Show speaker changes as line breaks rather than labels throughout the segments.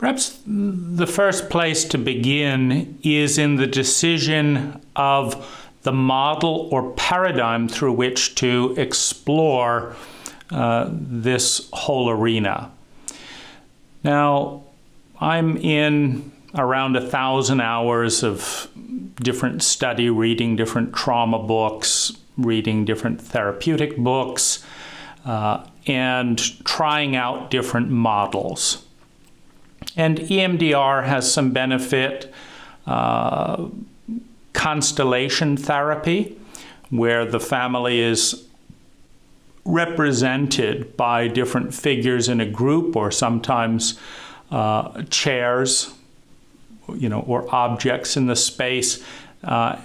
Perhaps the first place to begin is in the decision of the model or paradigm through which to explore this whole arena. Now, I'm in around 1,000 hours of different study, reading different trauma books, reading different therapeutic books, and trying out different models. And EMDR has some benefit. Constellation therapy, where the family is represented by different figures in a group, or sometimes chairs, or objects in the space,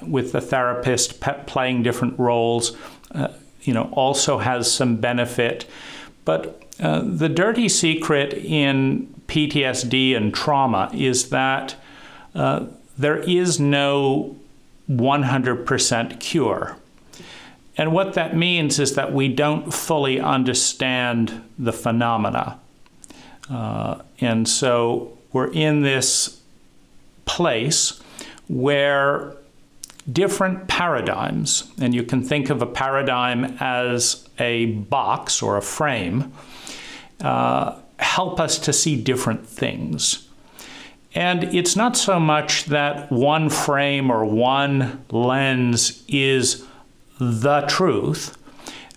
with the therapist playing different roles, also has some benefit. But the dirty secret in PTSD and trauma is that there is no 100% cure. And what that means is that we don't fully understand the phenomena. And so we're in this place where different paradigms, and you can think of a paradigm as a box or a frame, help us to see different things. And it's not so much that one frame or one lens is the truth,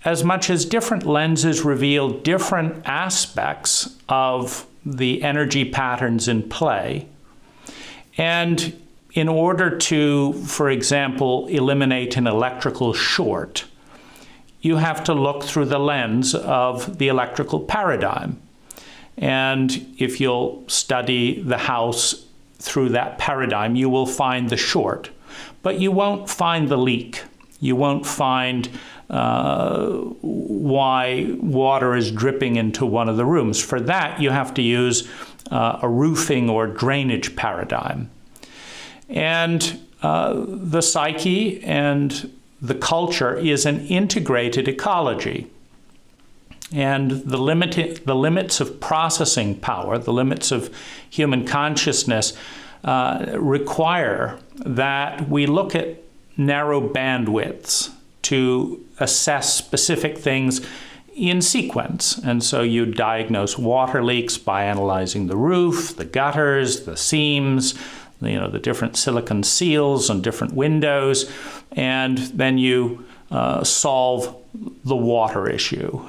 as much as different lenses reveal different aspects of the energy patterns in play. And in order to, for example, eliminate an electrical short, you have to look through the lens of the electrical paradigm. And if you'll study the house through that paradigm, you will find the short, but you won't find the leak. You won't find why water is dripping into one of the rooms. For that, you have to use a roofing or drainage paradigm. And the psyche and the culture is an integrated ecology. And the limits of processing power, the limits of human consciousness, require that we look at narrow bandwidths to assess specific things in sequence. And so you diagnose water leaks by analyzing the roof, the gutters, the seams, the different silicon seals on different windows, and then you solve the water issue.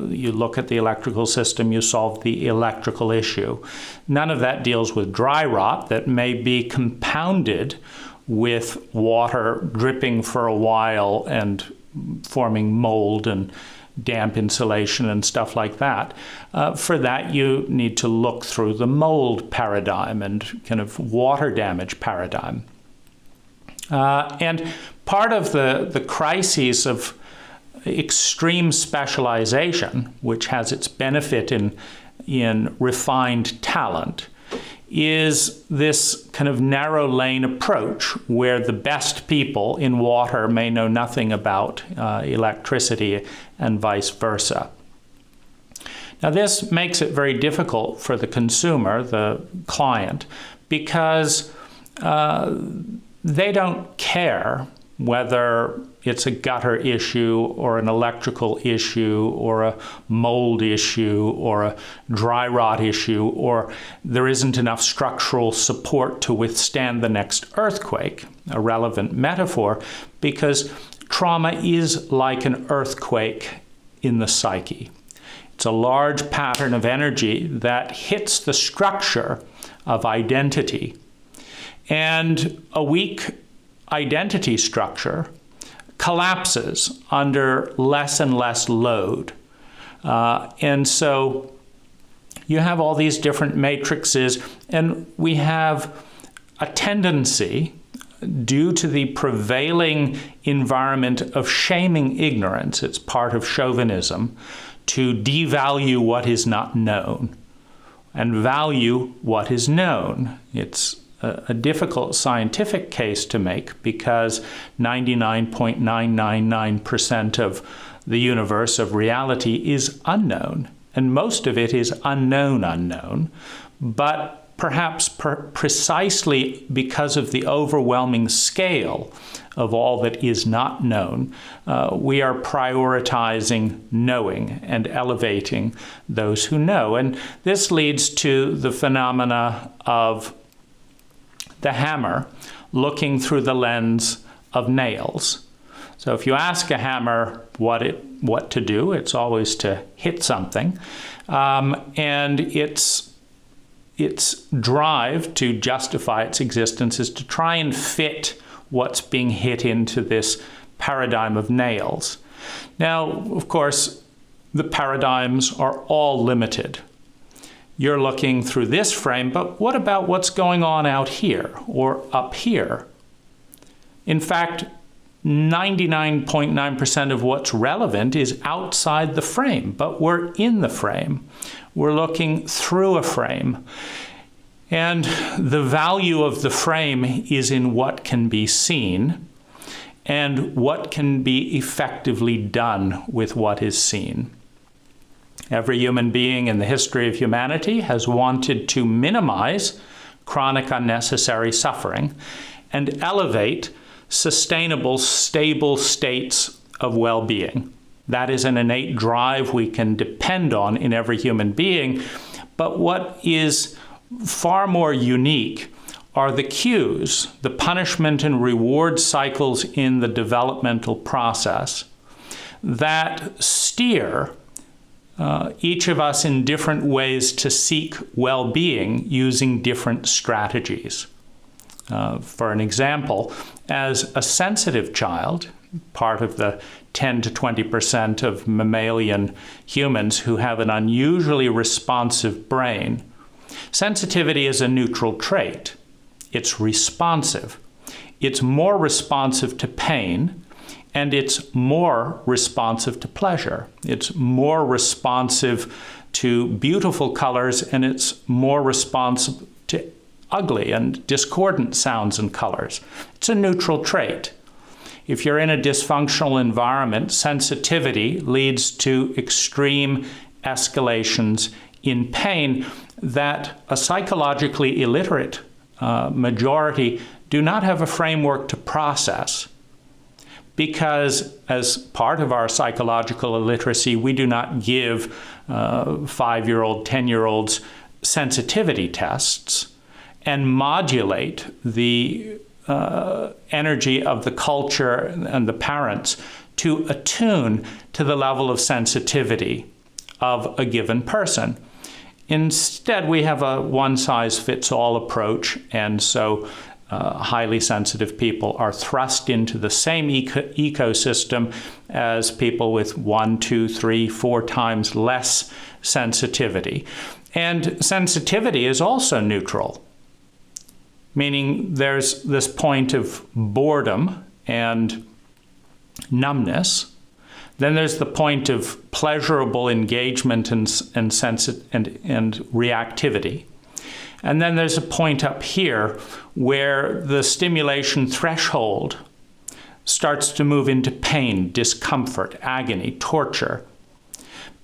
You look at the electrical system, you solve the electrical issue. None of that deals with dry rot that may be compounded with water dripping for a while and forming mold and damp insulation and stuff like that. For that, you need to look through the mold paradigm and kind of water damage paradigm. And part of the crises of extreme specialization, which has its benefit in refined talent, is this kind of narrow lane approach where the best people in water may know nothing about electricity and vice versa. Now, this makes it very difficult for the consumer, the client, because they don't care whether it's a gutter issue or an electrical issue or a mold issue or a dry rot issue, or there isn't enough structural support to withstand the next earthquake, a relevant metaphor, because trauma is like an earthquake in the psyche. It's a large pattern of energy that hits the structure of identity. And a weak identity structure collapses under less and less load. And so you have all these different matrices, and we have a tendency, due to the prevailing environment of shaming ignorance, it's part of chauvinism, to devalue what is not known and value what is known. It's a difficult scientific case to make because 99.999% of the universe of reality is unknown, and most of it is unknown. But perhaps precisely because of the overwhelming scale of all that is not known, we are prioritizing knowing and elevating those who know. And this leads to the phenomena of the hammer looking through the lens of nails. So if you ask a hammer what to do, it's always to hit something. And its drive to justify its existence is to try and fit what's being hit into this paradigm of nails. Now, of course, the paradigms are all limited. You're looking through this frame, but what about what's going on out here or up here? In fact, 99.9% of what's relevant is outside the frame, but we're in the frame. We're looking through a frame. And the value of the frame is in what can be seen and what can be effectively done with what is seen. Every human being in the history of humanity has wanted to minimize chronic unnecessary suffering and elevate sustainable, stable states of well-being. That is an innate drive we can depend on in every human being. But what is far more unique are the cues, the punishment and reward cycles in the developmental process that steer each of us in different ways to seek well-being using different strategies. For an example, as a sensitive child, part of the 10 to 20% of mammalian humans who have an unusually responsive brain, sensitivity is a neutral trait. It's responsive. It's more responsive to pain, and it's more responsive to pleasure. It's more responsive to beautiful colors, and it's more responsive to ugly and discordant sounds and colors. It's a neutral trait. If you're in a dysfunctional environment, sensitivity leads to extreme escalations in pain that a psychologically illiterate majority do not have a framework to process, because as part of our psychological illiteracy, we do not give 5-year-old, 10-year-olds sensitivity tests and modulate the energy of the culture and the parents to attune to the level of sensitivity of a given person. Instead, we have a one-size-fits-all approach, and so highly sensitive people are thrust into the same ecosystem as people with 1, 2, 3, 4 times less sensitivity. And sensitivity is also neutral, meaning there's this point of boredom and numbness. Then there's the point of pleasurable engagement and reactivity. And then there's a point up here where the stimulation threshold starts to move into pain, discomfort, agony, torture,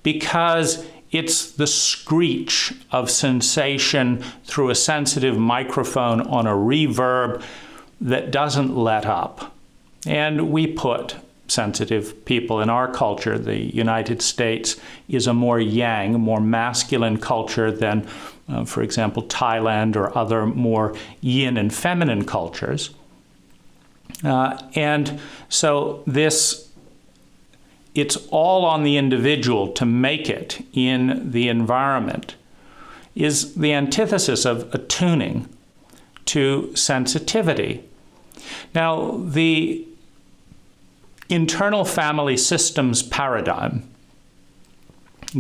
because it's the screech of sensation through a sensitive microphone on a reverb that doesn't let up. And we put sensitive people in our culture. The United States is a more yang, more masculine culture than, for example, Thailand or other more yin and feminine cultures. And so it's all on the individual to make it in the environment, is the antithesis of attuning to sensitivity. Now, the internal family systems paradigm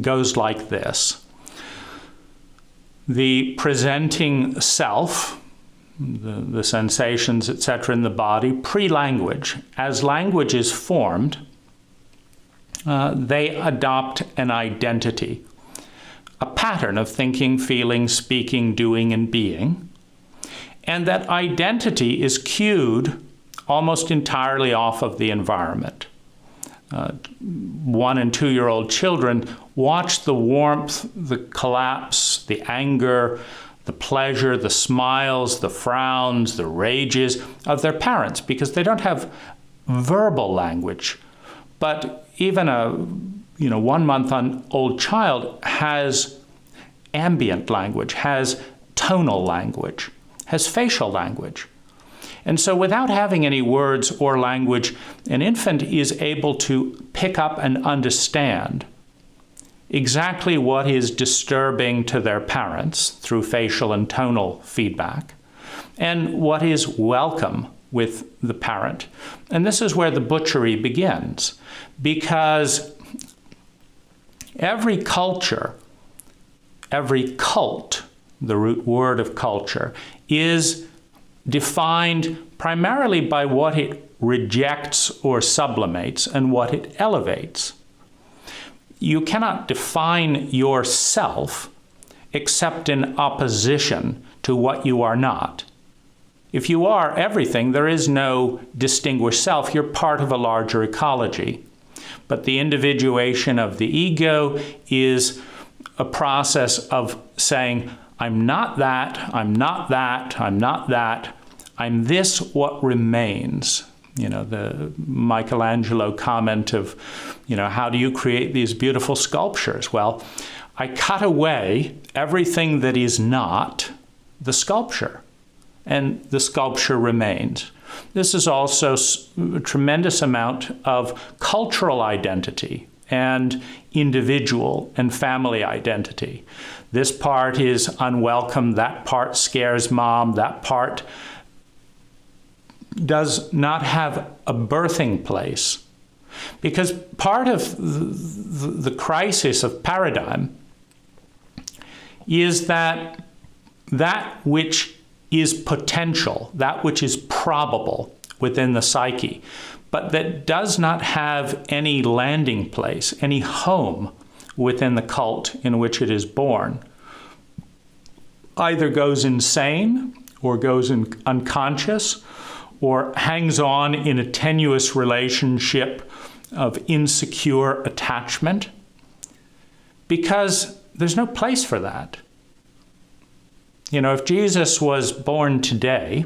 goes like this. The presenting self, the sensations, etc. in the body, pre-language. As language is formed, they adopt an identity, a pattern of thinking, feeling, speaking, doing, and being. And that identity is cued almost entirely off of the environment. 1- and 2-year-old children watch the warmth, the collapse, the anger, the pleasure, the smiles, the frowns, the rages of their parents, because they don't have verbal language. But even a 1-month-old child has ambient language, has tonal language, has facial language. And so without having any words or language, an infant is able to pick up and understand exactly what is disturbing to their parents through facial and tonal feedback, and what is welcome with the parent. And this is where the butchery begins, because every culture, every cult, the root word of culture, is defined primarily by what it rejects or sublimates and what it elevates. You cannot define yourself except in opposition to what you are not. If you are everything, there is no distinguished self. You're part of a larger ecology. But the individuation of the ego is a process of saying, I'm not that, I'm not that, I'm not that, I'm this, what remains. The Michelangelo comment of, how do you create these beautiful sculptures? Well, I cut away everything that is not the sculpture, and the sculpture remains. This is also a tremendous amount of cultural identity and individual and family identity. This part is unwelcome, that part scares mom, that part does not have a birthing place. Because part of the crisis of paradigm is that which is potential, that which is probable within the psyche, but that does not have any landing place, any home within the cult in which it is born, either goes insane or goes unconscious, or hangs on in a tenuous relationship of insecure attachment, because there's no place for that. If Jesus was born today,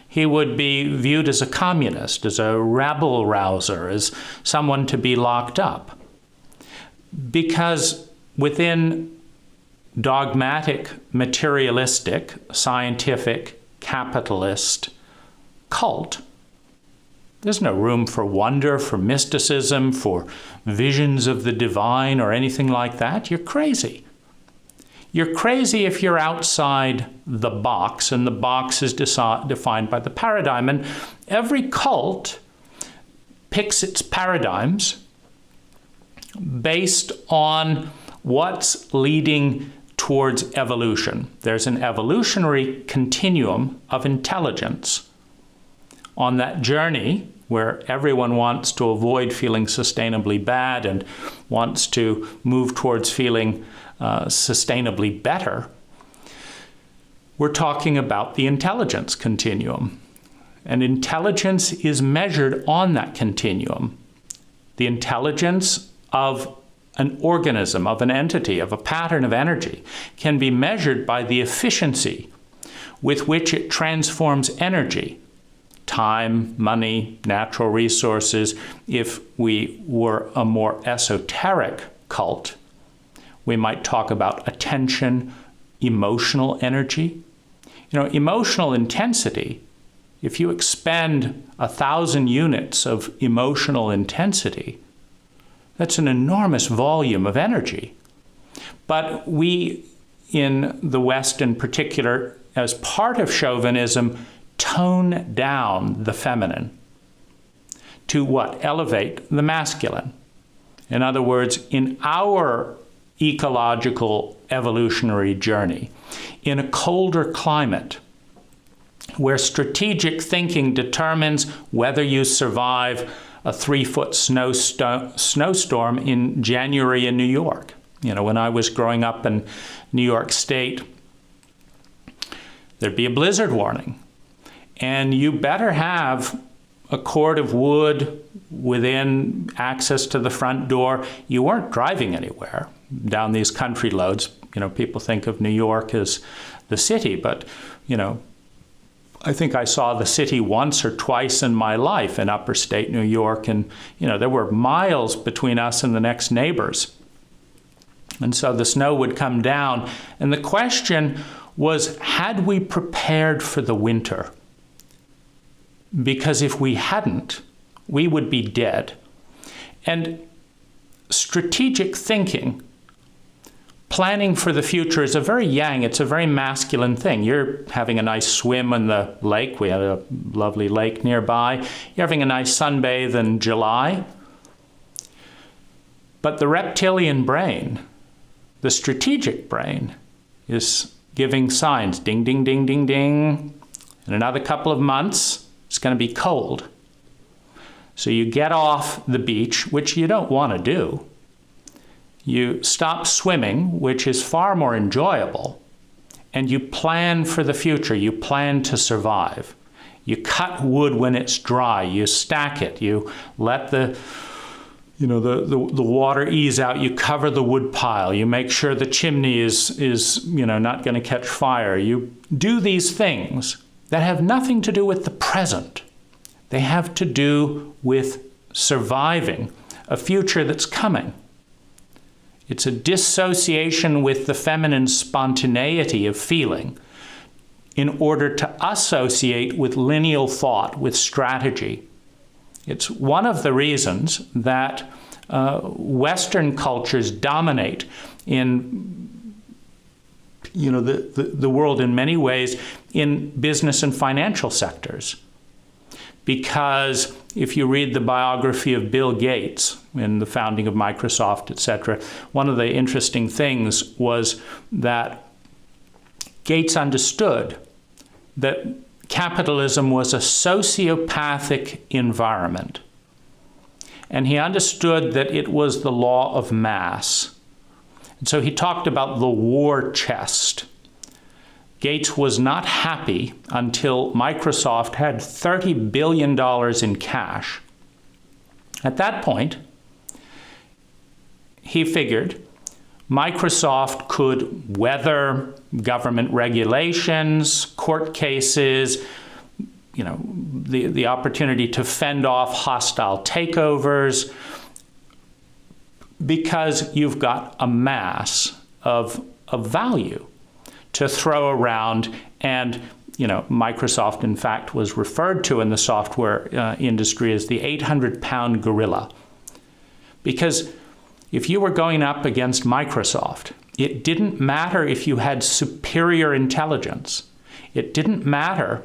he would be viewed as a communist, as a rabble-rouser, as someone to be locked up. Because within dogmatic, materialistic, scientific, capitalist cult, there's no room for wonder, for mysticism, for visions of the divine or anything like that. You're crazy. You're crazy if you're outside the box, and the box is defined by the paradigm. And every cult picks its paradigms based on what's leading towards evolution. There's an evolutionary continuum of intelligence. On that journey, where everyone wants to avoid feeling sustainably bad and wants to move towards feeling sustainably better, we're talking about the intelligence continuum. And intelligence is measured on that continuum. The intelligence of an organism, of an entity, of a pattern of energy, can be measured by the efficiency with which it transforms energy, time, money, natural resources. If we were a more esoteric cult, we might talk about attention, emotional energy. Emotional intensity, if you expend 1,000 units of emotional intensity, that's an enormous volume of energy. But we, in the West in particular, as part of chauvinism, tone down the feminine to what? Elevate the masculine. In other words, in our ecological evolutionary journey, in a colder climate, where strategic thinking determines whether you survive a 3-foot snowstorm in January in New York. When I was growing up in New York State, there'd be a blizzard warning. And you better have a cord of wood within access to the front door. You weren't driving anywhere down these country roads people think of New York as the city, but, I think I saw the city once or twice in my life in upper state New York, and, there were miles between us and the next neighbors. And so the snow would come down, and the question was, had we prepared for the winter? Because if we hadn't, we would be dead. And strategic thinking, planning for the future, is a very yang, it's a very masculine thing. You're having a nice swim in the lake. We had a lovely lake nearby. You're having a nice sunbathe in July. But the reptilian brain, the strategic brain, is giving signs. Ding, ding, ding, ding, ding. In another couple of months, it's going to be cold. So you get off the beach, which you don't want to do. You stop swimming, which is far more enjoyable, and you plan for the future. You plan to survive. You cut wood when it's dry. You stack it. You let the water ease out. You cover the wood pile. You make sure the chimney is not going to catch fire. You do these things that have nothing to do with the present. They have to do with surviving a future that's coming. It's a dissociation with the feminine spontaneity of feeling in order to associate with lineal thought, with strategy. It's one of the reasons that Western cultures dominate in the world in many ways in business and financial sectors. Because if you read the biography of Bill Gates in the founding of Microsoft, etc., one of the interesting things was that Gates understood that capitalism was a sociopathic environment. And he understood that it was the law of mass. And so he talked about the war chest. Gates was not happy until Microsoft had $30 billion in cash. At that point, he figured Microsoft could weather government regulations, court cases, the opportunity to fend off hostile takeovers, because you've got a mass of value to throw around. And Microsoft, in fact, was referred to in the software industry as the 800-pound gorilla. Because if you were going up against Microsoft, it didn't matter if you had superior intelligence. It didn't matter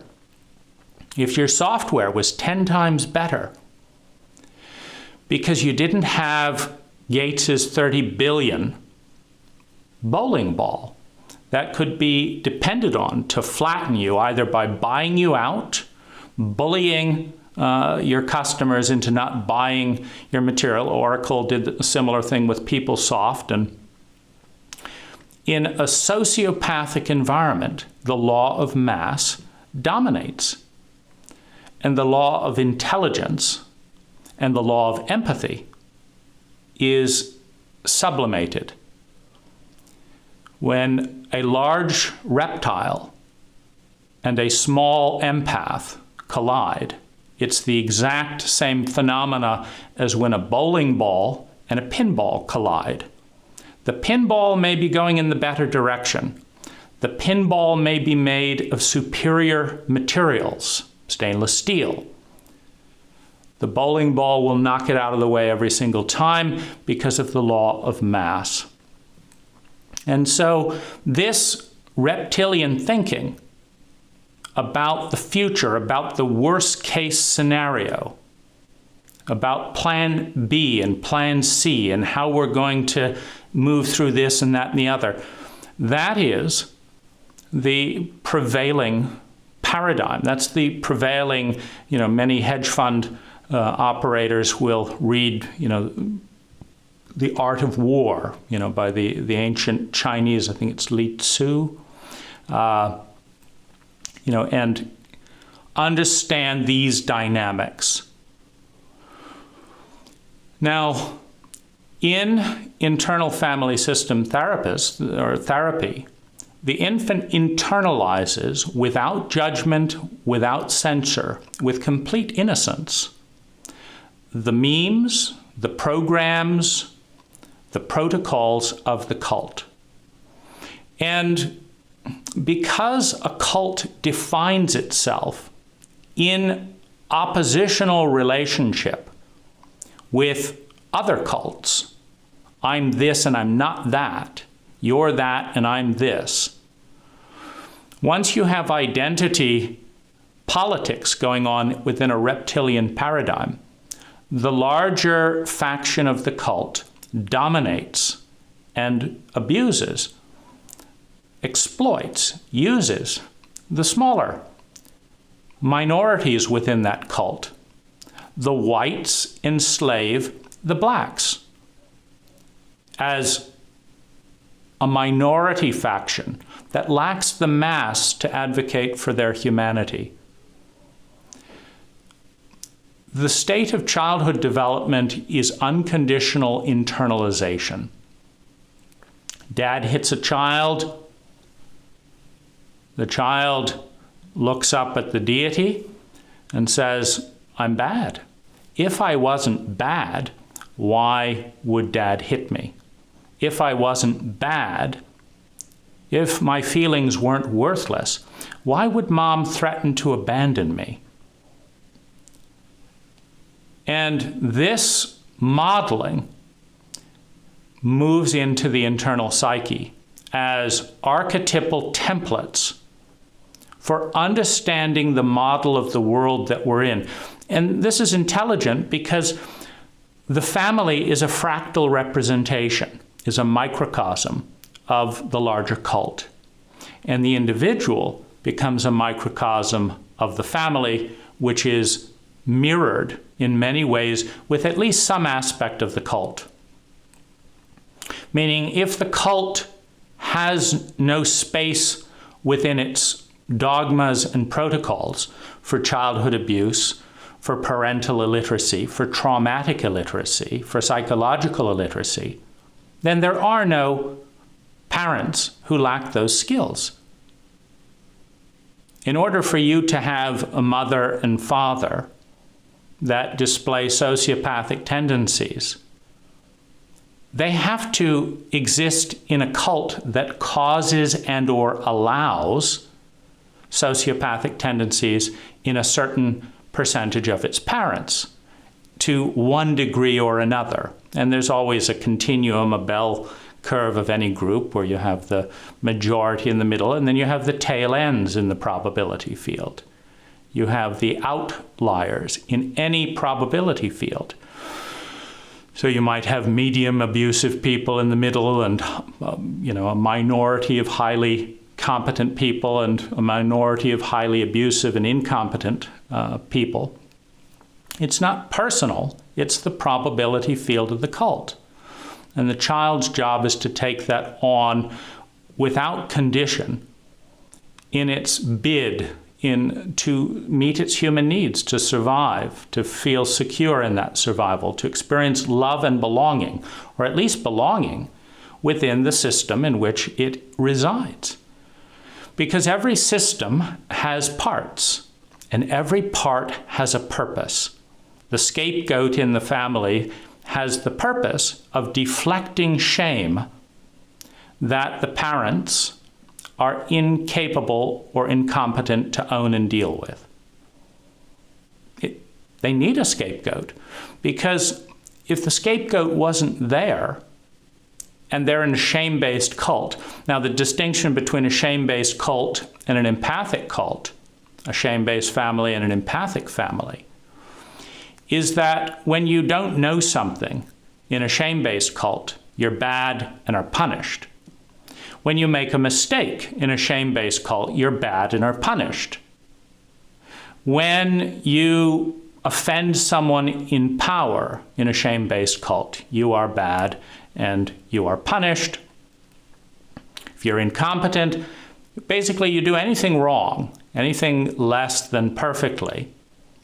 if your software was 10 times better, because you didn't have Gates's 30 billion bowling ball that could be depended on to flatten you, either by buying you out, bullying your customers into not buying your material. Oracle did a similar thing with PeopleSoft. And in a sociopathic environment, the law of mass dominates. And the law of intelligence and the law of empathy is sublimated. When a large reptile and a small empath collide, it's the exact same phenomena as when a bowling ball and a pinball collide. The pinball may be going in the better direction. The pinball may be made of superior materials, stainless steel. The bowling ball will knock it out of the way every single time because of the law of mass. And so this reptilian thinking about the future, about the worst case scenario, about plan B and plan C and how we're going to move through this and that and the other, that is the prevailing paradigm. That's the prevailing, many hedge fund operators will read, The Art of War, by the ancient Chinese, I think it's Li Tzu, and understand these dynamics. Now, In internal family system therapy, the infant internalizes without judgment, without censure, with complete innocence, the memes, the programs, the protocols of the cult. And because a cult defines itself in oppositional relationship with other cults, I'm this and I'm not that, you're that and I'm this. Once you have identity politics going on within a reptilian paradigm, the larger faction of the cult dominates and abuses, exploits, uses the smaller minorities within that cult. The whites enslave the blacks as a minority faction that lacks the mass to advocate for their humanity. The state of childhood development is unconditional internalization. Dad hits a child. The child looks up at the deity and says, I'm bad. If I wasn't bad, why would Dad hit me? If I wasn't bad, if my feelings weren't worthless, why would Mom threaten to abandon me? And this modeling moves into the internal psyche as archetypal templates for understanding the model of the world that we're in. And this is intelligent because the family is a fractal representation, is a microcosm of the larger cult. And the individual becomes a microcosm of the family, which is mirrored in many ways with at least some aspect of the cult. Meaning, if the cult has no space within its dogmas and protocols for childhood abuse, for parental illiteracy, for traumatic illiteracy, for psychological illiteracy, then there are no parents who lack those skills. In order for you to have a mother and father that display sociopathic tendencies, they have to exist in a cult that causes and or allows sociopathic tendencies in a certain percentage of its parents to one degree or another. And there's always a continuum, a bell curve of any group where you have the majority in the middle and then you have the tail ends in the probability field. You have the outliers in any probability field. So you might have medium abusive people in the middle and a minority of highly competent people and a minority of highly abusive and incompetent people. It's not personal, it's the probability field of the cult. And the child's job is to take that on without condition in its bid to meet its human needs, to survive, to feel secure in that survival, to experience love and belonging, or at least belonging within the system in which it resides. Because every system has parts, and every part has a purpose. The scapegoat in the family has the purpose of deflecting shame that the parents are incapable or incompetent to own and deal with. They need a scapegoat, because if the scapegoat wasn't there, and they're in a shame-based cult. Now, the distinction between a shame-based cult and an empathic cult, a shame-based family and an empathic family, is that when you don't know something in a shame-based cult, you're bad and are punished. When you make a mistake in a shame-based cult, you're bad and are punished. When you offend someone in power in a shame-based cult, you are bad and you are punished. If you're incompetent, basically you do anything wrong, anything less than perfectly,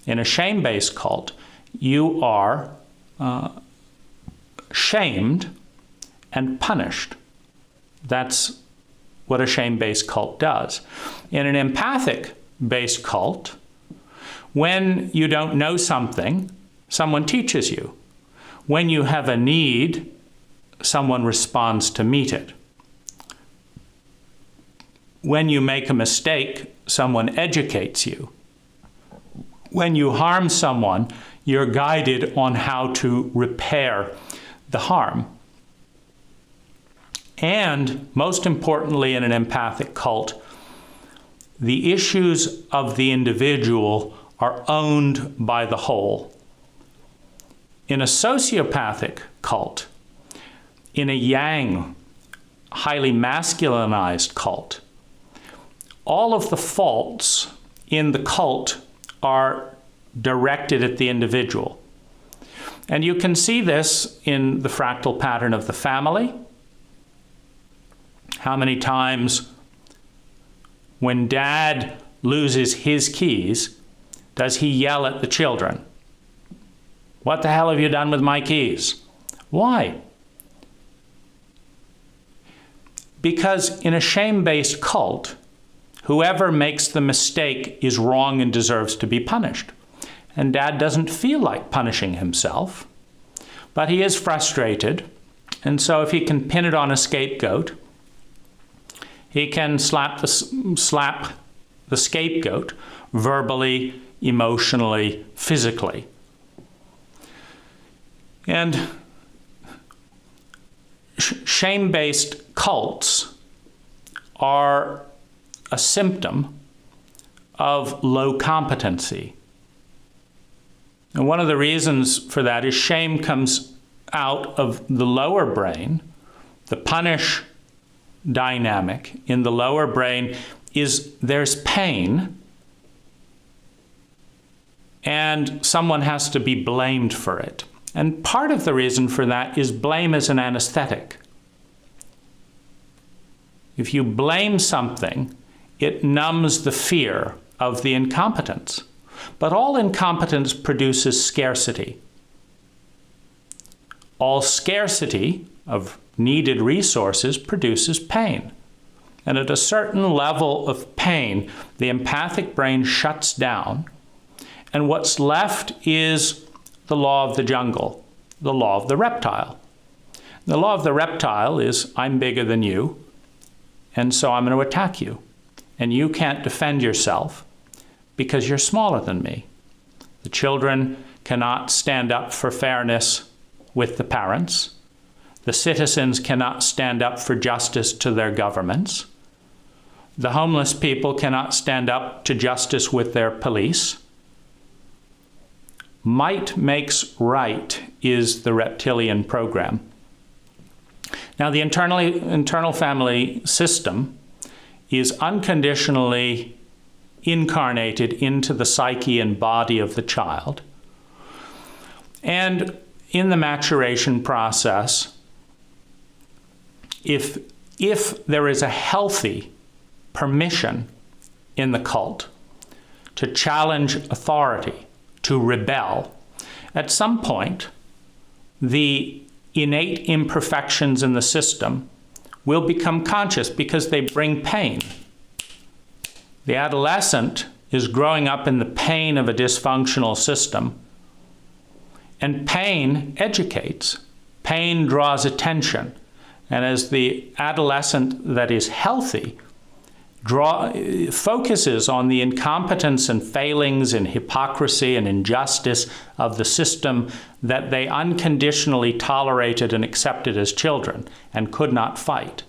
in a shame-based cult, you are shamed and punished. That's what a shame-based cult does. In an empathic-based cult, when you don't know something, someone teaches you. When you have a need, someone responds to meet it. When you make a mistake, someone educates you. When you harm someone, you're guided on how to repair the harm. And most importantly, in an empathic cult, the issues of the individual are owned by the whole. In a sociopathic cult, in a yang, highly masculinized cult, all of the faults in the cult are directed at the individual. And you can see this in the fractal pattern of the family. How many times when dad loses his keys, does he yell at the children? What the hell have you done with my keys? Why? Because in a shame-based cult, whoever makes the mistake is wrong and deserves to be punished. And dad doesn't feel like punishing himself, but he is frustrated. And so if he can pin it on a scapegoat, he can slap the scapegoat verbally, emotionally, physically. And shame-based cults are a symptom of low competency. And one of the reasons for that is shame comes out of the lower brain. The punish dynamic in the lower brain is there's pain, and someone has to be blamed for it. And part of the reason for that is blame is an anesthetic. If you blame something, it numbs the fear of the incompetence. But all incompetence produces scarcity. All scarcity of needed resources produces pain. And at a certain level of pain, the empathic brain shuts down, and what's left is the law of the jungle, the law of the reptile. The law of the reptile is, I'm bigger than you, and so I'm going to attack you. And you can't defend yourself because you're smaller than me. The children cannot stand up for fairness with the parents. The citizens cannot stand up for justice to their governments. The homeless people cannot stand up to justice with their police. Might makes right is the reptilian program. Now, the internal family system is unconditionally incarnated into the psyche and body of the child. And in the maturation process, if there is a healthy permission in the cult to challenge authority, to rebel, at some point, the innate imperfections in the system will become conscious because they bring pain. The adolescent is growing up in the pain of a dysfunctional system, and pain educates. Pain draws attention. And as the adolescent that is healthy focuses on the incompetence and failings and hypocrisy and injustice of the system that they unconditionally tolerated and accepted as children and could not fight,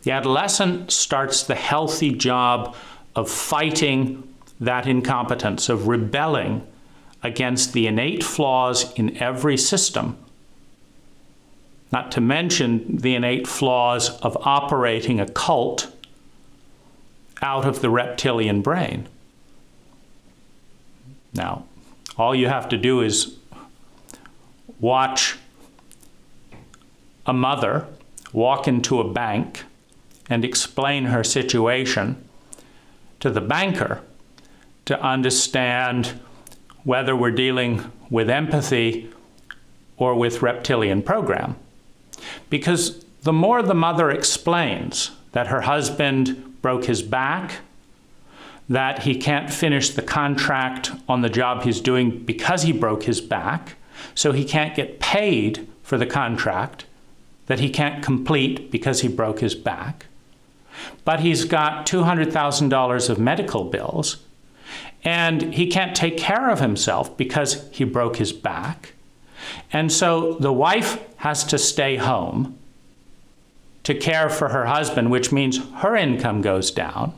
the adolescent starts the healthy job of fighting that incompetence, of rebelling against the innate flaws in every system, not to mention the innate flaws of operating a cult out of the reptilian brain. Now, all you have to do is watch a mother walk into a bank and explain her situation to the banker to understand whether we're dealing with empathy or with reptilian program. Because the more the mother explains that her husband broke his back, that he can't finish the contract on the job he's doing because he broke his back, so he can't get paid for the contract that he can't complete because he broke his back. But he's got $200,000 of medical bills, and he can't take care of himself because he broke his back. And so the wife has to stay home to care for her husband, which means her income goes down.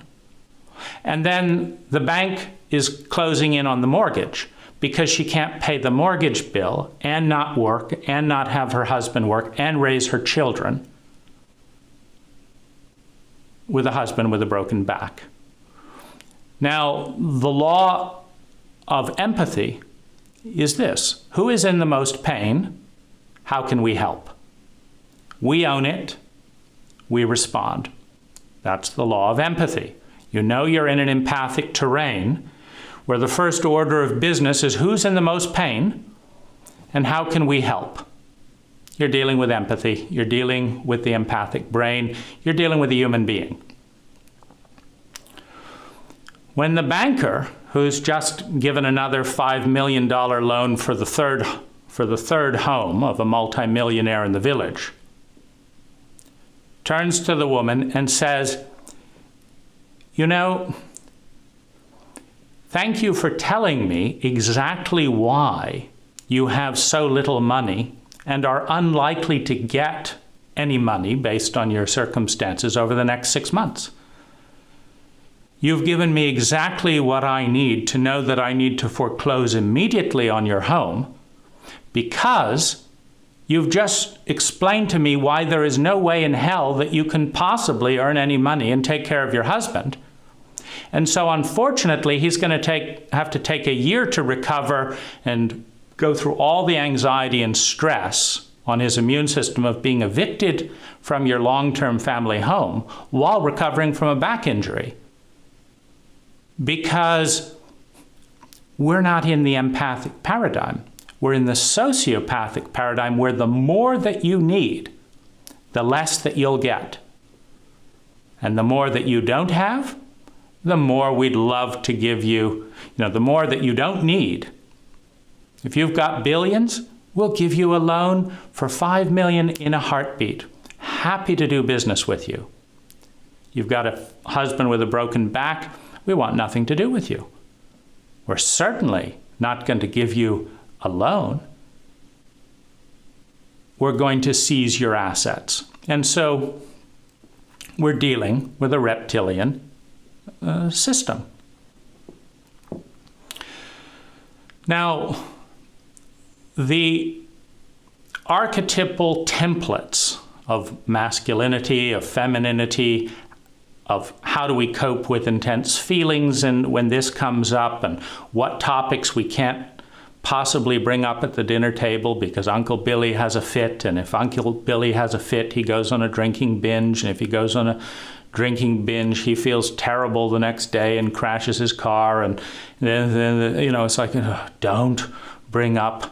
And then the bank is closing in on the mortgage because she can't pay the mortgage bill and not work and not have her husband work and raise her children with a husband with a broken back. Now, the law of empathy is this: who is in the most pain? How can we help? We own it. We respond. That's the law of empathy. You know you're in an empathic terrain where the first order of business is who's in the most pain and how can we help? You're dealing with empathy. You're dealing with the empathic brain. You're dealing with a human being. When the banker, who's just given another $5 million loan for the third home of a multimillionaire in the village, turns to the woman and says, "You know, thank you for telling me exactly why you have so little money and are unlikely to get any money based on your circumstances over the next 6 months. You've given me exactly what I need to know that I need to foreclose immediately on your home because you've just explained to me why there is no way in hell that you can possibly earn any money and take care of your husband. And so unfortunately, he's going to have to take a year to recover and go through all the anxiety and stress on his immune system of being evicted from your long-term family home while recovering from a back injury. Because we're not in the empathic paradigm. We're in the sociopathic paradigm where the more that you need, the less that you'll get. And the more that you don't have, the more we'd love to give you, the more that you don't need. If you've got billions, we'll give you a loan for $5 million in a heartbeat. Happy to do business with you. You've got a husband with a broken back, we want nothing to do with you. We're certainly not going to give you a loan. We're going to seize your assets. And so we're dealing with a reptilian system. Now, the archetypal templates of masculinity, of femininity, of how do we cope with intense feelings and when this comes up, and what topics we can't possibly bring up at the dinner table because Uncle Billy has a fit, and if Uncle Billy has a fit, he goes on a drinking binge, and if he goes on a drinking binge, he feels terrible the next day and crashes his car, and then it's like, don't bring up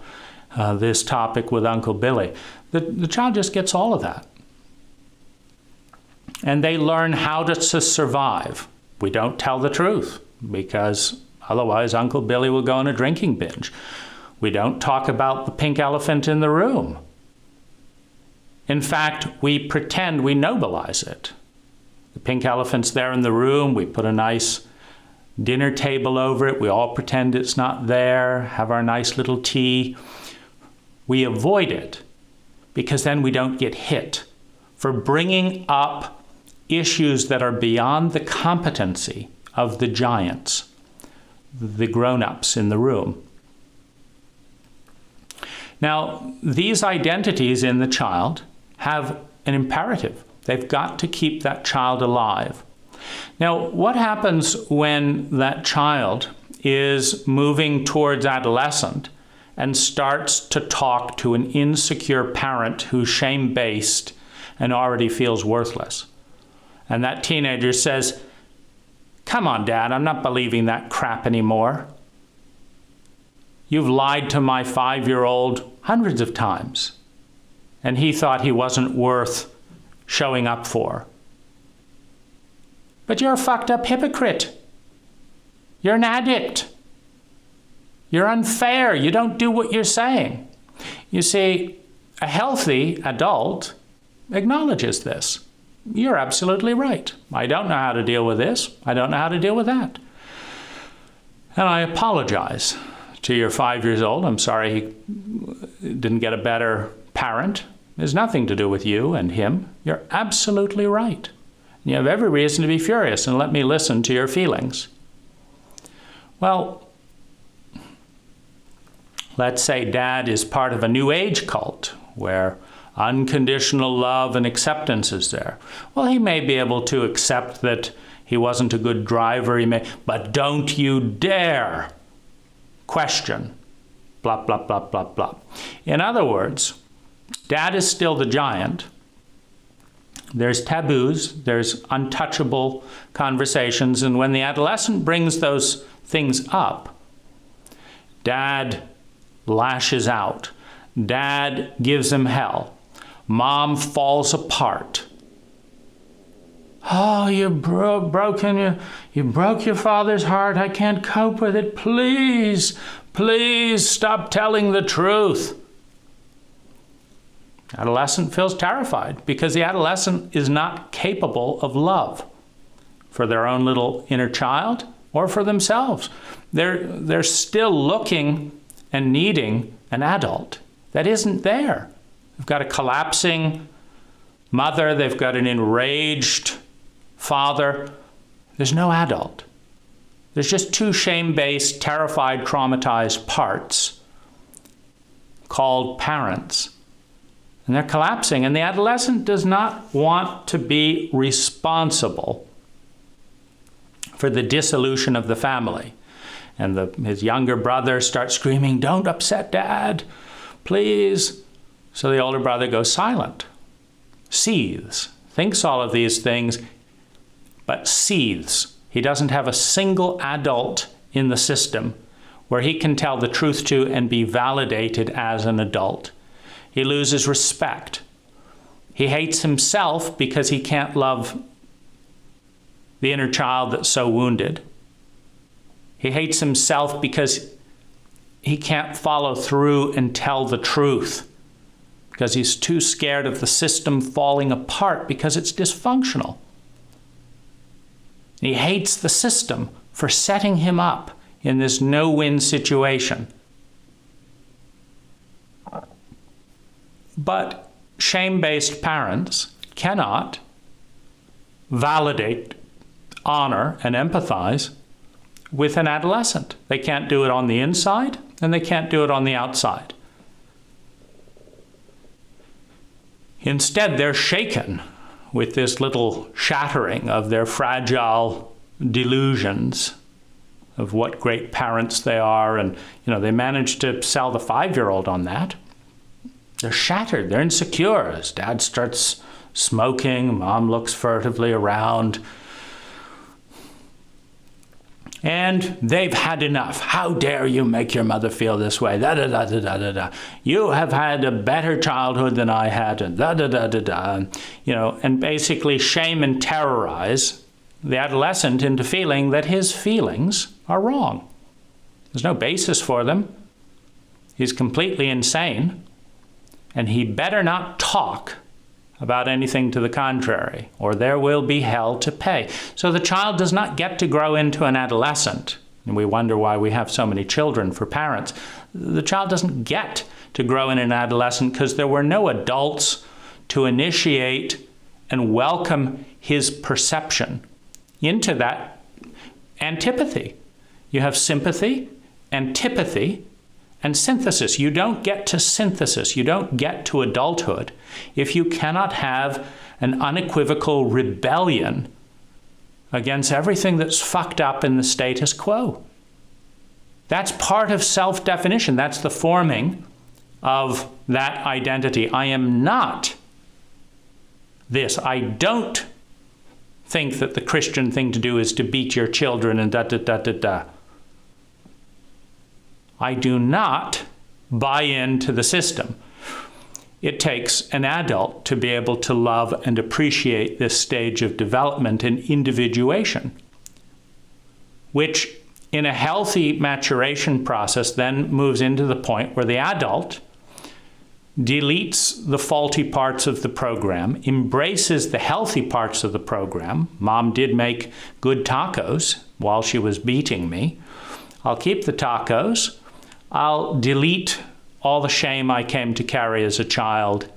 this topic with Uncle Billy. The child just gets all of that. And they learn how to survive. We don't tell the truth because otherwise Uncle Billy will go on a drinking binge. We don't talk about the pink elephant in the room. In fact, we pretend we nobilize it. The pink elephant's there in the room. We put a nice dinner table over it. We all pretend it's not there, have our nice little tea. We avoid it because then we don't get hit for bringing up issues that are beyond the competency of the giants, the grown-ups in the room. Now, these identities in the child have an imperative. They've got to keep that child alive. Now, what happens when that child is moving towards adolescent and starts to talk to an insecure parent who's shame-based and already feels worthless? And that teenager says, "Come on, Dad, I'm not believing that crap anymore." You've lied to my 5-year-old hundreds of times, and he thought he wasn't worth showing up for. But you're a fucked up hypocrite. You're an addict. You're unfair. You don't do what you're saying. You see, a healthy adult acknowledges this. You're absolutely right. I don't know how to deal with this. I don't know how to deal with that. And I apologize to your 5 years old. I'm sorry he didn't get a better parent. It has nothing to do with you and him. You're absolutely right. You have every reason to be furious, and let me listen to your feelings. Well, let's say Dad is part of a New Age cult where unconditional love and acceptance is there. Well, he may be able to accept that he wasn't a good driver. But don't you dare question, blah, blah, blah, blah, blah. In other words, Dad is still the giant. There's taboos, there's untouchable conversations, and when the adolescent brings those things up, Dad lashes out. Dad gives him hell. Mom falls apart. Oh, you broke your father's heart. I can't cope with it. Please, please stop telling the truth. Adolescent feels terrified because the adolescent is not capable of love for their own little inner child or for themselves. They're still looking and needing an adult that isn't there. They've got a collapsing mother. They've got an enraged father. There's no adult. There's just two shame-based, terrified, traumatized parts called parents. And they're collapsing. And the adolescent does not want to be responsible for the dissolution of the family. And his younger brother starts screaming, "Don't upset Dad, please." So the older brother goes silent, seethes, thinks all of these things, but seethes. He doesn't have a single adult in the system where he can tell the truth to and be validated as an adult. He loses respect. He hates himself because he can't love the inner child that's so wounded. He hates himself because he can't follow through and tell the truth, because he's too scared of the system falling apart because it's dysfunctional. He hates the system for setting him up in this no-win situation. But shame-based parents cannot validate, honor, and empathize with an adolescent. They can't do it on the inside, and they can't do it on the outside. Instead, they're shaken with this little shattering of their fragile delusions of what great parents they are. And, they manage to sell the 5-year-old on that. They're shattered. They're insecure. As Dad starts smoking, Mom looks furtively around. And they've had enough. How dare you make your mother feel this way? Da da da da da da da. You have had a better childhood than I had. And da da da da da. And basically shame and terrorize the adolescent into feeling that his feelings are wrong. There's no basis for them. He's completely insane. And he better not talk about anything to the contrary, or there will be hell to pay. So the child does not get to grow into an adolescent. And we wonder why we have so many children for parents. The child doesn't get to grow in an adolescent because there were no adults to initiate and welcome his perception into that antipathy. You have sympathy, antipathy, and synthesis. You don't get to synthesis. You don't get to adulthood if you cannot have an unequivocal rebellion against everything that's fucked up in the status quo. That's part of self-definition. That's the forming of that identity. I am not this. I don't think that the Christian thing to do is to beat your children and da-da-da-da-da. I do not buy into the system. It takes an adult to be able to love and appreciate this stage of development and individuation, which in a healthy maturation process then moves into the point where the adult deletes the faulty parts of the program, embraces the healthy parts of the program. Mom did make good tacos while she was beating me. I'll keep the tacos. I'll delete all the shame I came to carry as a child.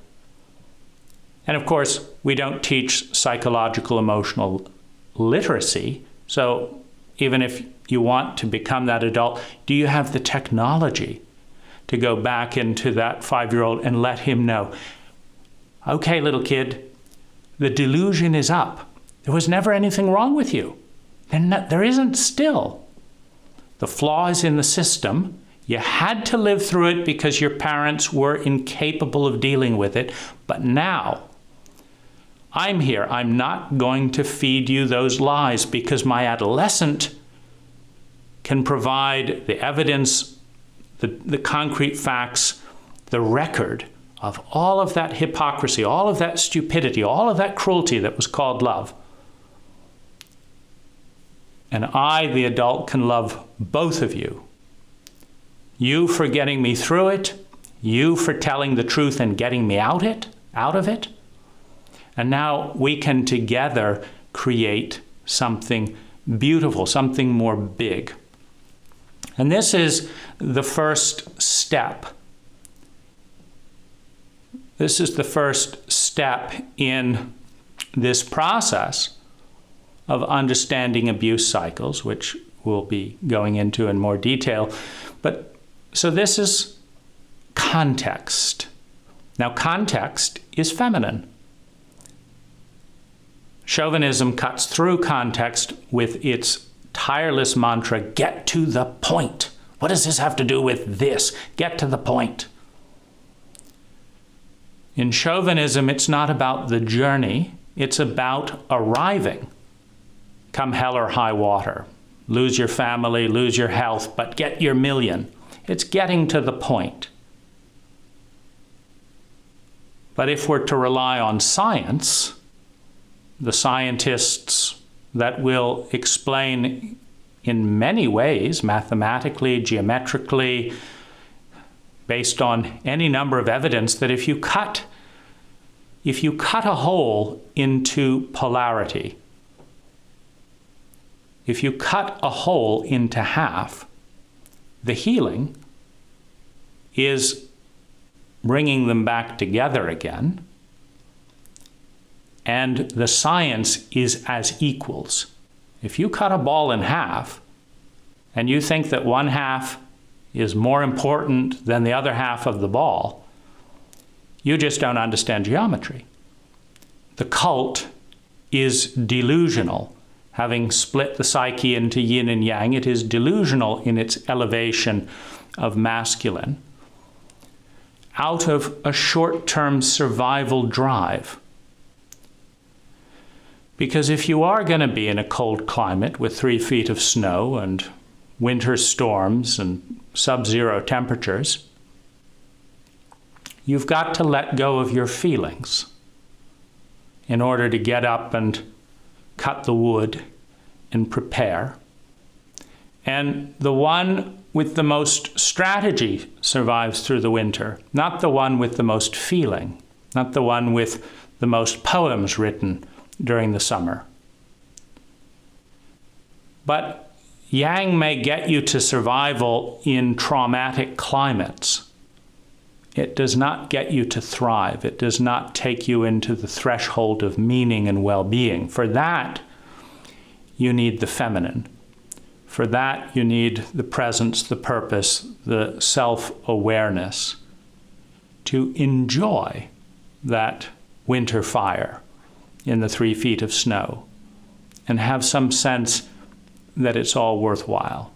And of course, we don't teach psychological emotional literacy. So even if you want to become that adult, do you have the technology to go back into that 5-year-old and let him know, okay, little kid, the delusion is up. There was never anything wrong with you. There isn't still. The flaw is in the system. You had to live through it because your parents were incapable of dealing with it. But now, I'm here. I'm not going to feed you those lies because my adolescent can provide the evidence, the concrete facts, the record of all of that hypocrisy, all of that stupidity, all of that cruelty that was called love. And I, the adult, can love both of you. You for getting me through it, you for telling the truth and getting me out of it. And now we can together create something beautiful, something more big. And this is the first step. This is the first step in this process of understanding abuse cycles, which we'll be going into in more detail. But so this is context. Now, context is feminine. Chauvinism cuts through context with its tireless mantra, get to the point. What does this have to do with this? Get to the point. In chauvinism, it's not about the journey. It's about arriving. Come hell or high water. Lose your family, lose your health, but get your million. It's getting to the point. But if we're to rely on science, the scientists that will explain in many ways, mathematically, geometrically, based on any number of evidence, that if you cut a hole into polarity, if you cut a hole into half, the healing is bringing them back together again, and the science is as equals. If you cut a ball in half, and you think that one half is more important than the other half of the ball, you just don't understand geometry. The cult is delusional. Having split the psyche into yin and yang, it is delusional in its elevation of masculine out of a short-term survival drive. Because if you are going to be in a cold climate with 3 feet of snow and winter storms and sub-zero temperatures, you've got to let go of your feelings in order to get up and cut the wood and prepare. And the one with the most strategy survives through the winter, not the one with the most feeling, not the one with the most poems written during the summer. But yang may get you to survival in traumatic climates. It does not get you to thrive. It does not take you into the threshold of meaning and well-being. For that, you need the feminine. For that, you need the presence, the purpose, the self-awareness to enjoy that winter fire in the 3 feet of snow and have some sense that it's all worthwhile.